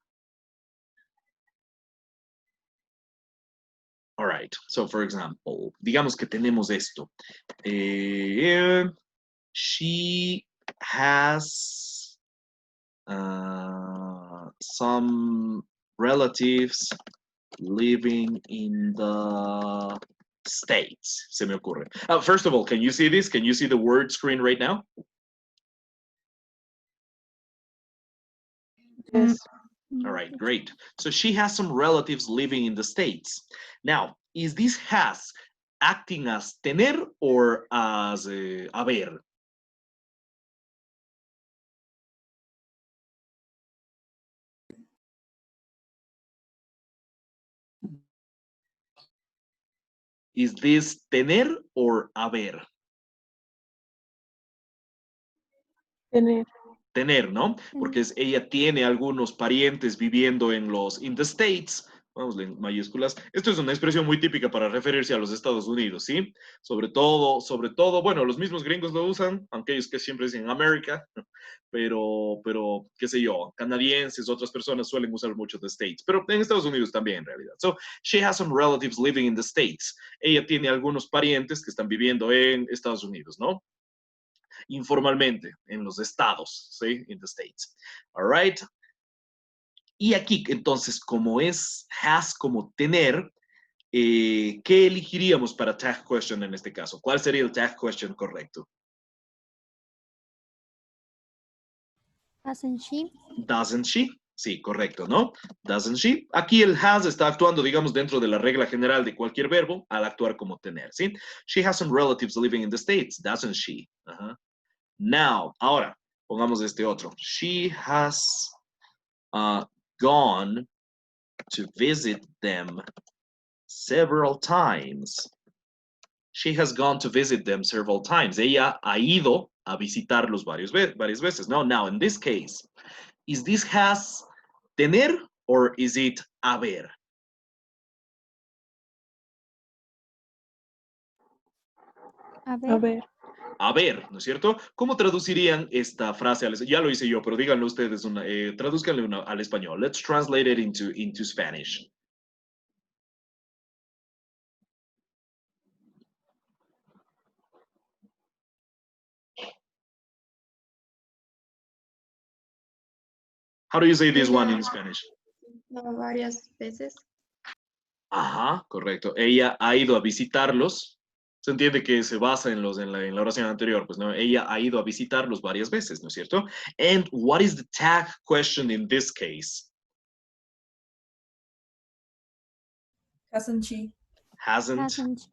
All right, so for example, digamos que tenemos esto. She has some relatives living in the States, se me ocurre. First of all, can you see this? Can you see the word screen right now? Yes. All right, great. So she has some relatives living in the States. Now, is this has acting as tener or as haber? Is this tener or haber? Tener. Tener, ¿no? Porque ella tiene algunos parientes viviendo in the States. Vamos en mayúsculas. Esto es una expresión muy típica para referirse a los Estados Unidos, ¿sí? Sobre todo, bueno, los mismos gringos lo usan, aunque ellos que siempre dicen América, pero, qué sé yo, canadienses, otras personas suelen usar mucho the States, pero en Estados Unidos también en realidad. So, she has some relatives living in the States. Ella tiene algunos parientes que están viviendo en Estados Unidos, ¿no? Informalmente, en los estados, ¿sí? In the States. All right. Y aquí, entonces, como es has como tener, ¿qué elegiríamos para tag question en este caso? ¿Cuál sería el tag question correcto? Doesn't she? Doesn't she? Sí, correcto, ¿no? Doesn't she? Aquí el has está actuando, digamos, dentro de la regla general de cualquier verbo al actuar como tener, ¿sí? She has some relatives living in the States, doesn't she? Now, ahora, pongamos este otro. She has gone to visit them several times. She has gone to visit them several times. Ella ha ido a visitarlos varias veces. Now, in this case, is this has tener or is it haber? Haber. Haber, ¿no es cierto? ¿Cómo traducirían esta frase? Ya lo hice yo, pero díganlo ustedes, tradúzcanle al español. Let's translate it into Spanish. How do you say this one in Spanish? Varias veces. Ajá, correcto. Ella ha ido a visitarlos. Se entiende que se basa en la oración anterior, pues no, ella ha ido a visitarlos varias veces, ¿no es cierto? And what is the tag question in this case? Hasn't she? Hasn't.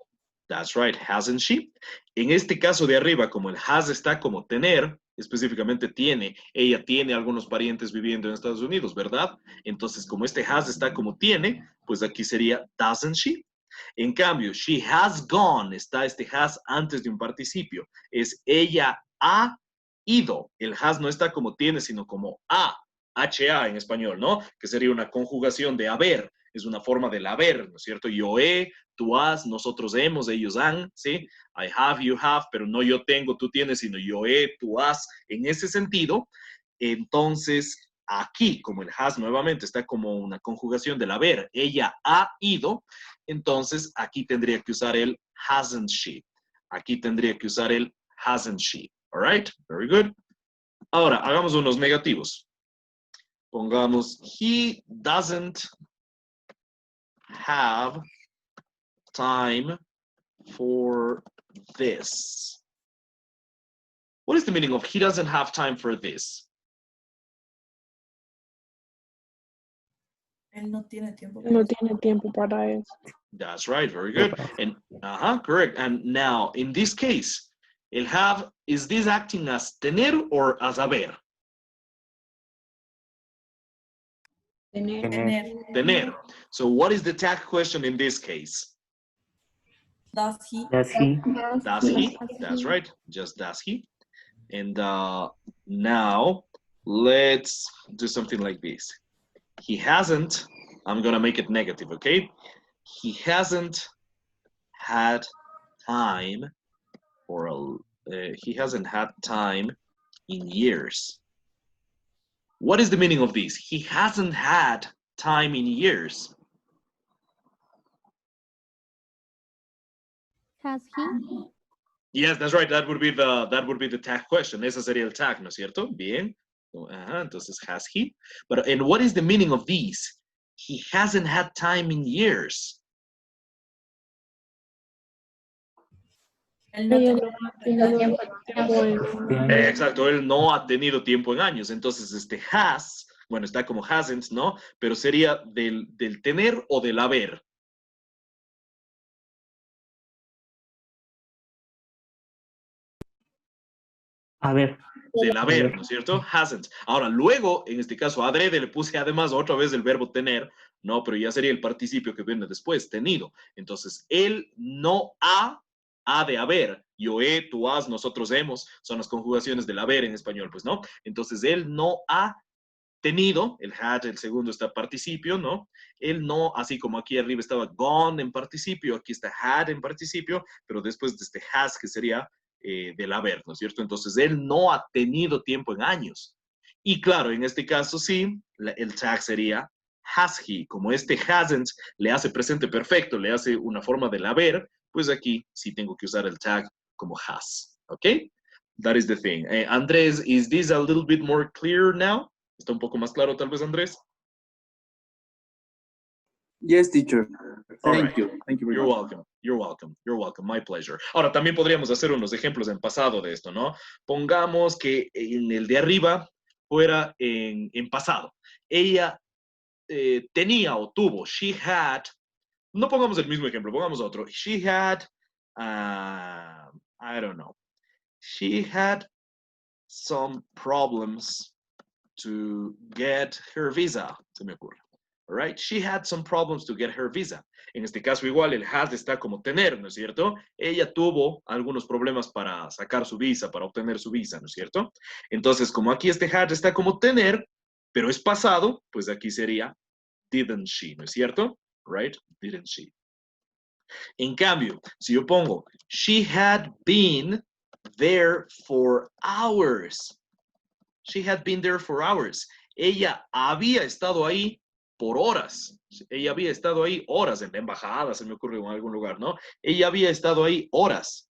That's right, hasn't she? En este caso de arriba, como el has está como tener, específicamente tiene, ella tiene algunos parientes viviendo en Estados Unidos, ¿verdad? Entonces, como este has está como tiene, pues aquí sería doesn't she? En cambio, she has gone, está este has antes de un participio, es ella ha ido. El has no está como tiene, sino como ha, ha en español, ¿no? Que sería una conjugación de haber, es una forma del haber, ¿no es cierto? Yo he, tú has, nosotros hemos, ellos han, ¿sí? I have, you have, pero no yo tengo, tú tienes, sino yo he, tú has, en ese sentido. Entonces, aquí, como el has nuevamente está como una conjugación del haber, ella ha ido, entonces aquí tendría que usar el hasn't she. Aquí tendría que usar el hasn't she. All right, very good. Ahora, hagamos unos negativos. Pongamos, he doesn't have time for this. What is the meaning of he doesn't have time for this? Él no tiene tiempo. No tiene tiempo para eso. That's right, very good. And correct. And now, in this case, el have, is this acting as tener or as haber? Tener. So what is the tag question in this case? Does he? Does he? Does he? That's right. Just does he. And now let's do something like this. He hasn't, I'm gonna make it negative, okay? He hasn't had time for he hasn't had time in years. What is the meaning of this? He hasn't had time in years. Has he? Yes, that's right. That would be the tag question. Ese sería el tag, ¿no es cierto? Bien. Entonces, has he? But and what is the meaning of these? He hasn't had time in years. Exacto, él no ha tenido tiempo en años. Entonces, has, bueno, está como hasn't, ¿no? Pero sería del tener o del haber. A ver. Del haber, ¿no es cierto? Hasn't. Ahora, luego, en este caso, adrede le puse además otra vez el verbo tener, ¿no? Pero ya sería el participio que viene después, tenido. Entonces, él no ha de haber. Yo he, tú has, nosotros hemos, son las conjugaciones del haber en español, pues, ¿no? Entonces, él no ha tenido, el had, el segundo está participio, ¿no? Él no, así como aquí arriba estaba gone en participio, aquí está had en participio, pero después de este has, que sería del haber, ¿no es cierto? Entonces, él no ha tenido tiempo en años. Y claro, en este caso sí, el tag sería has he. Como este hasn't le hace presente perfecto, le hace una forma del haber, pues aquí sí tengo que usar el tag como has, ¿ok? That is the thing. Andrés, is this a little bit more clear now? ¿Está un poco más claro tal vez, Andrés? Yes, teacher. Thank Right. you. Thank you very You're much. welcome. You're welcome. You're welcome. My pleasure. Ahora, también podríamos hacer unos ejemplos en pasado de esto, ¿no? Pongamos que en el de arriba fuera en pasado. Ella tenía o tuvo, she had, no pongamos el mismo ejemplo, pongamos otro. She had, I don't know. She had some problems to get her visa, se me ocurre. All right? She had some problems to get her visa. En este caso igual el had está como tener, ¿no es cierto? Ella tuvo algunos problemas para sacar su visa, para obtener su visa, ¿no es cierto? Entonces, como aquí este had está como tener, pero es pasado, pues aquí sería didn't she, ¿no es cierto? Right? Didn't she. En cambio, si yo pongo she had been there for hours. She had been there for hours. Ella había estado ahí por horas. Ella había estado ahí horas en la embajada, se me ocurre en algún lugar, ¿no? Ella había estado ahí horas.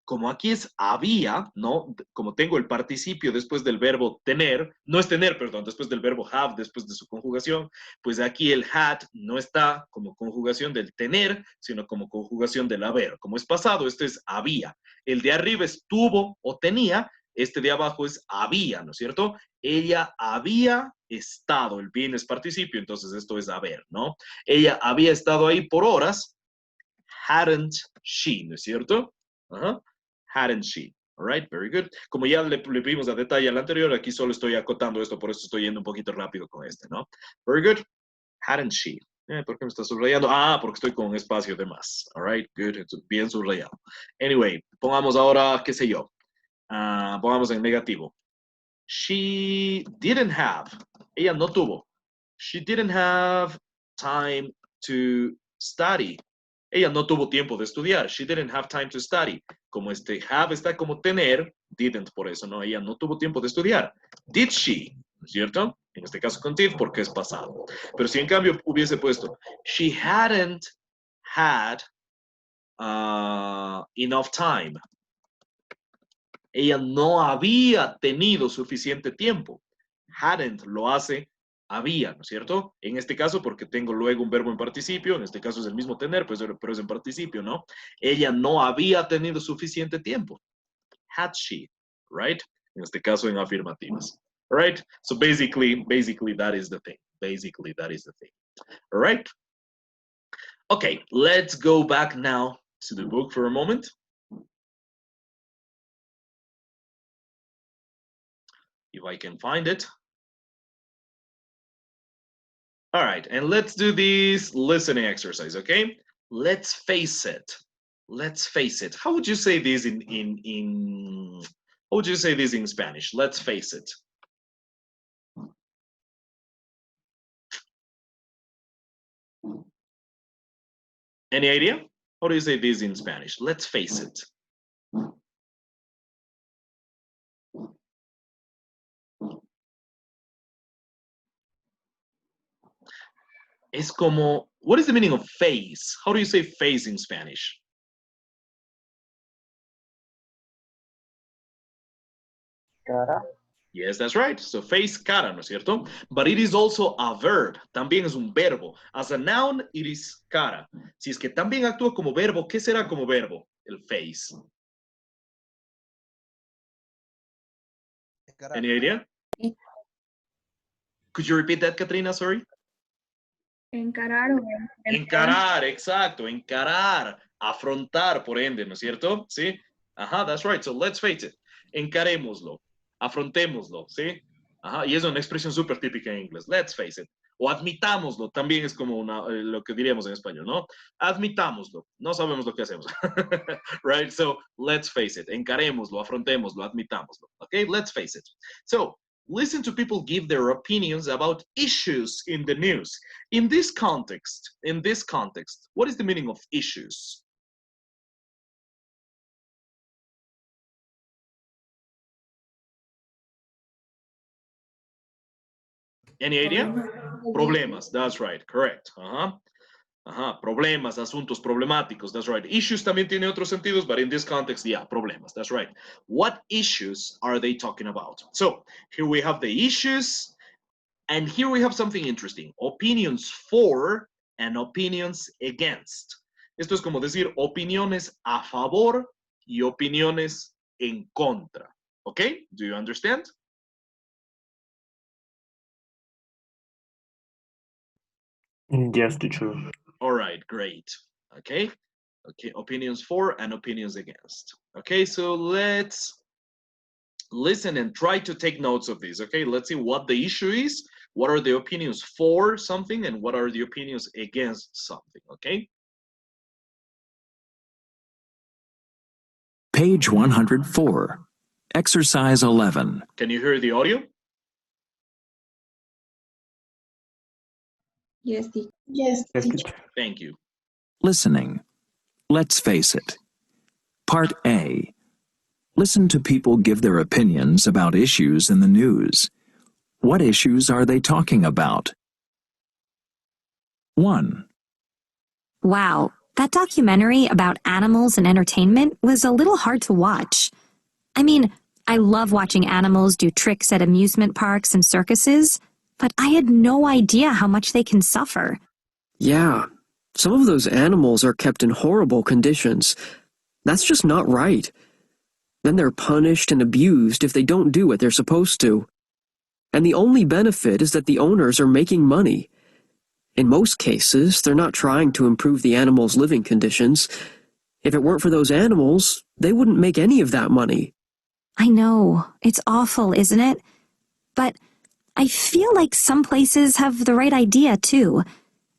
Como aquí es había, ¿no? Como tengo el participio después del verbo tener, no es tener, perdón, después del verbo have, después de su conjugación, pues aquí el had no está como conjugación del tener, sino como conjugación del haber. Como es pasado, este es había. El de arriba es tuvo o tenía, este de abajo es había, ¿no es cierto? Ella había estado, el bien es participio, entonces esto es haber, ¿no? Ella había estado ahí por horas, hadn't she, ¿no es cierto? Ajá. Hadn't she. All right, very good. Como ya le vimos a detalle al anterior, aquí solo estoy acotando esto, por eso estoy yendo un poquito rápido con este, ¿no? Very good. Hadn't she. ¿Por qué me está subrayando? Porque estoy con un espacio de más. All right, good. Bien subrayado. Anyway, pongamos ahora, qué sé yo. Pongamos en negativo. She didn't have. Ella no tuvo. She didn't have time to study. Ella no tuvo tiempo de estudiar. She didn't have time to study. Como este have está como tener, didn't por eso, ¿no? Ella no tuvo tiempo de estudiar. Did she? ¿No es cierto? En este caso con did porque es pasado. Pero si en cambio hubiese puesto she hadn't had enough time. Ella no había tenido suficiente tiempo. Hadn't lo hace había, ¿no es cierto? En este caso, porque tengo luego un verbo en participio, en este caso es el mismo tener, pues, pero es en participio, ¿no? Ella no había tenido suficiente tiempo. Had she, right? En este caso en afirmativas. Right? So basically that is the thing. Basically that is the thing. All right. Okay, let's go back now to the book for a moment. If I can find it. All right, and let's do this listening exercise, okay? Let's face it. Let's face it. How would you say this how would you say this in Spanish? Let's face it. Any idea? How do you say this in Spanish? Let's face it. Es como, what is the meaning of face? How do you say face in Spanish? Cara. Yes, that's right. So face, cara, ¿no es cierto? But it is also a verb. También es un verbo. As a noun, it is cara. Si es que también actúa como verbo, ¿qué será como verbo? El face. Any idea? Could you repeat that, Katrina? Sorry. Encarar o Encarar, exacto. Encarar. Afrontar, por ende, ¿no es cierto? Sí. Ajá, that's right. So let's face it. Encarémoslo. Afrontémoslo, ¿sí? Ajá, y es una expresión súper típica en inglés. Let's face it. O admitámoslo, también es como lo que diríamos en español, ¿no? Admitámoslo. No sabemos lo que hacemos. Right? So, let's face it. Encarémoslo, afrontémoslo, admitámoslo. Okay? Let's face it. So, listen to people give their opinions about issues in the news. In this context, what is the meaning of issues? Any idea? Problemas, that's right, correct. Problemas, asuntos problemáticos, that's right. Issues también tiene otros sentidos, but in this context, yeah, problemas, that's right. What issues are they talking about? So, here we have the issues, and here we have something interesting. Opinions for and opinions against. Esto es como decir opiniones a favor y opiniones en contra. Okay? Do you understand? Yes, teacher. All right, great. Okay, opinions for and opinions against. Okay, so let's listen and try to take notes of this. Okay, let's see what the issue is, what are the opinions for something, and what are the opinions against something. Okay. Page 104, exercise 11. Can you hear the audio? Yes, Yes, teacher. Thank you. Listening. Let's face it. Part A. Listen to people give their opinions about issues in the news. What issues are they talking about? 1. Wow, that documentary about animals and entertainment was a little hard to watch. I mean, I love watching animals do tricks at amusement parks and circuses, but I had no idea how much they can suffer. Yeah, some of those animals are kept in horrible conditions. That's just not right. Then they're punished and abused if they don't do what they're supposed to. And the only benefit is that the owners are making money. In most cases, they're not trying to improve the animals' living conditions. If it weren't for those animals, they wouldn't make any of that money. I know, it's awful, isn't it? But I feel like some places have the right idea, too.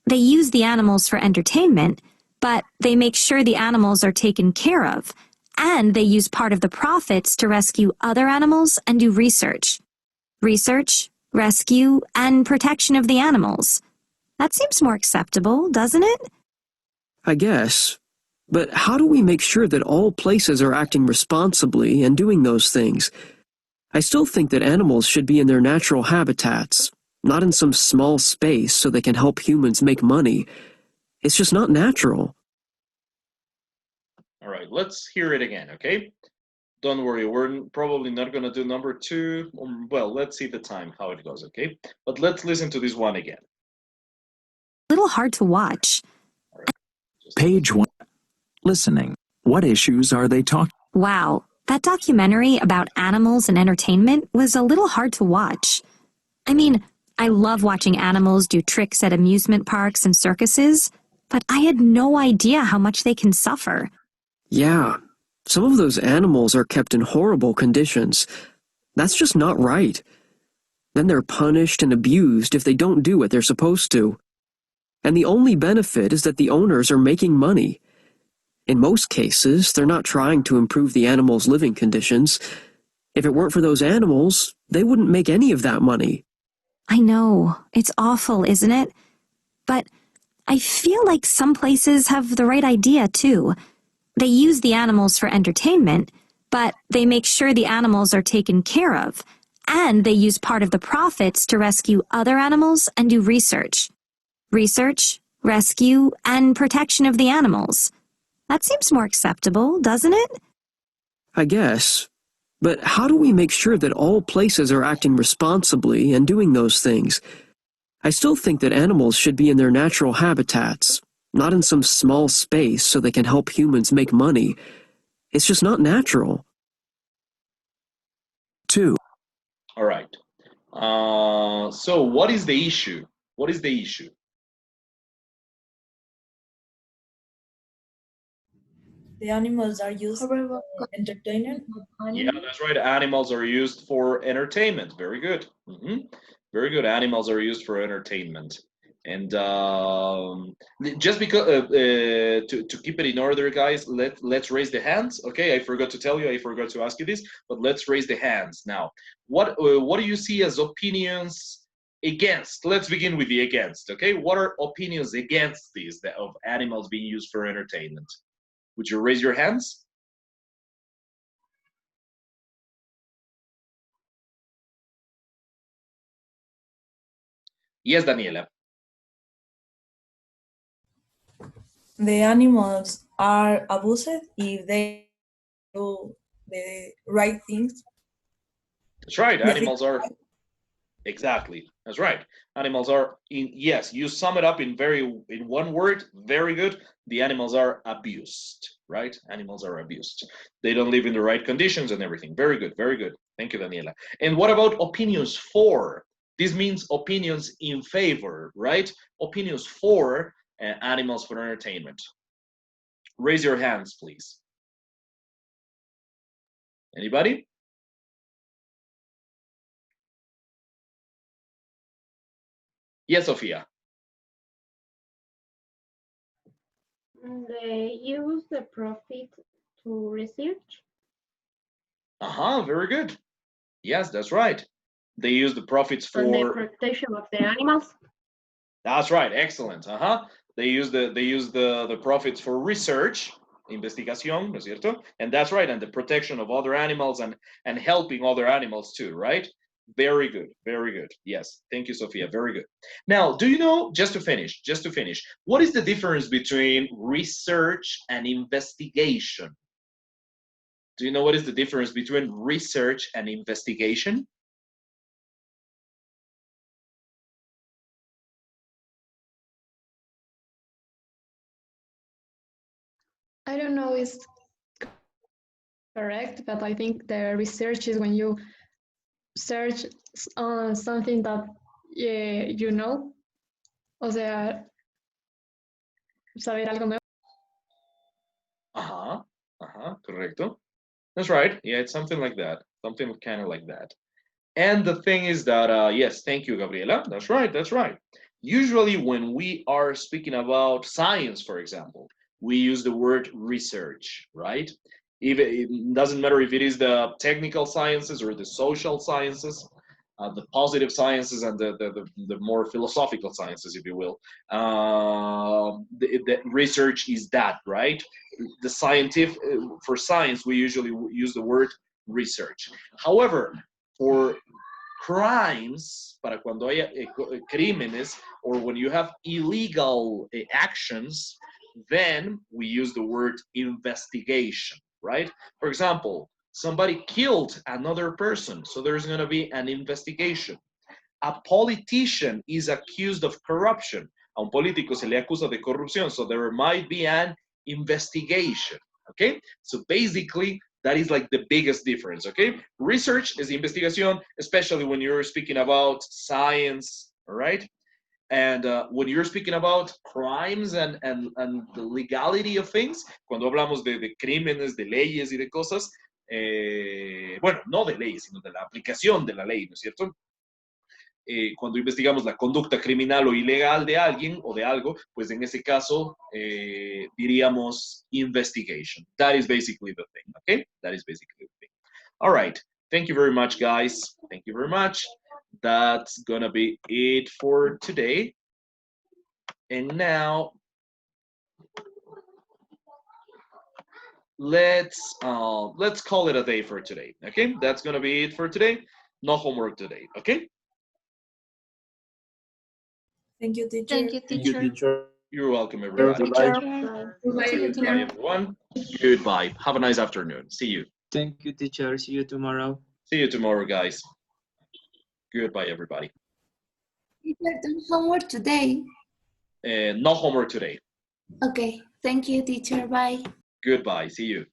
They use the animals for entertainment, but they make sure the animals are taken care of, and they use part of the profits to rescue other animals and do research. Research, rescue, and protection of the animals. That seems more acceptable, doesn't it? I guess. But how do we make sure that all places are acting responsibly and doing those things? I still think that animals should be in their natural habitats, not in some small space so they can help humans make money. It's just not natural. All right, let's hear it again, okay? Don't worry, we're probably not going to do number 2. Well, let's see the time, how it goes, okay? But let's listen to this one again. A little hard to watch. Page 1. Listening. What issues are they talking? Wow, that documentary about animals and entertainment was a little hard to watch. I mean, I love watching animals do tricks at amusement parks and circuses, but I had no idea how much they can suffer. Yeah, some of those animals are kept in horrible conditions. That's just not right. Then they're punished and abused if they don't do what they're supposed to. And the only benefit is that the owners are making money. In most cases, they're not trying to improve the animals' living conditions. If it weren't for those animals, they wouldn't make any of that money. I know, it's awful, isn't it? But I feel like some places have the right idea, too. They use the animals for entertainment, but they make sure the animals are taken care of, and they use part of the profits to rescue other animals and do research. Research, rescue, and protection of the animals. That seems more acceptable, doesn't it? I guess. But how do we make sure that all places are acting responsibly and doing those things? I still think that animals should be in their natural habitats, not in some small space so they can help humans make money. It's just not natural. 2. All right. So what is the issue? What is the issue? The animals are used for entertainment. Yeah, that's right. Animals are used for entertainment. Very good. Very good. Animals are used for entertainment. And just because to keep it in order, guys, let's raise the hands. Okay, I forgot to tell you. I forgot to ask you this, but let's raise the hands now. What do you see as opinions against? Let's begin with the against. Okay, what are opinions against these of animals being used for entertainment? Would you raise your hands? Yes, Daniela. The animals are abused if they do the right things. That's right. Animals are exactly. That's right. Animals are yes. You sum it up in one word. Very good. The animals are abused. Right? Animals are abused. They don't live in the right conditions and everything. Very good. Very good. Thank you, Daniela. And what about opinions for? This means opinions in favor, right? Opinions for animals for entertainment. Raise your hands, please. Anybody? Yes, Sophia. They use the profit to research. Very good. Yes, that's right. They use the profits for the protection of the animals. That's right. Excellent. They use the profits for research, investigación, ¿no es cierto? And that's right. And the protection of other animals and helping other animals too, right? Very good. Very good. Yes. Thank you, Sophia. Very good. Now, do you know, just to finish, what is the difference between research and investigation? Do you know what is the difference between research and investigation? I don't know if it's correct, but I think the research is when you search on something that you know, o sea, saber algo nuevo. Correcto. That's right. Yeah, it's something like that. Something kind of like that. And the thing is that, yes, thank you, Gabriela. That's right. That's right. Usually when we are speaking about science, for example, we use the word research, right? It doesn't matter if it is the technical sciences or the social sciences, the positive sciences and the more philosophical sciences, if you will. The research is that, right? The scientific, for science, we usually use the word research. However, for crimes, para cuando haya crímenes, or when you have illegal actions, then we use the word investigation, right? For example, somebody killed another person, so there's going to be an investigation. A politician is accused of corruption. A un político se le acusa de corrupción, so there might be an investigation, okay? So basically, that is like the biggest difference, okay? Research is investigación, especially when you're speaking about science all right? And when you're speaking about crimes and the legality of things, cuando hablamos de crímenes, de leyes y de cosas, bueno, no de leyes, sino de la aplicación de la ley, ¿no es cierto? Cuando investigamos la conducta criminal o ilegal de alguien o de algo, pues en ese caso diríamos investigation. That is basically the thing, okay? That is basically the thing. All right. Thank you very much, guys. Thank you very much. That's gonna be it for today. And now, let's call it a day for today, okay? That's gonna be it for today. No homework today, okay? Thank you, teacher. Thank you, Thank you, teacher. You're welcome, everybody. Goodbye. Goodbye, everyone. Goodbye. Have a nice afternoon. See you. Thank you, teacher. See you tomorrow. See you tomorrow, guys. Goodbye, everybody. Teacher, do homework today. No homework today. Okay. Thank you, teacher. Bye. Goodbye. See you.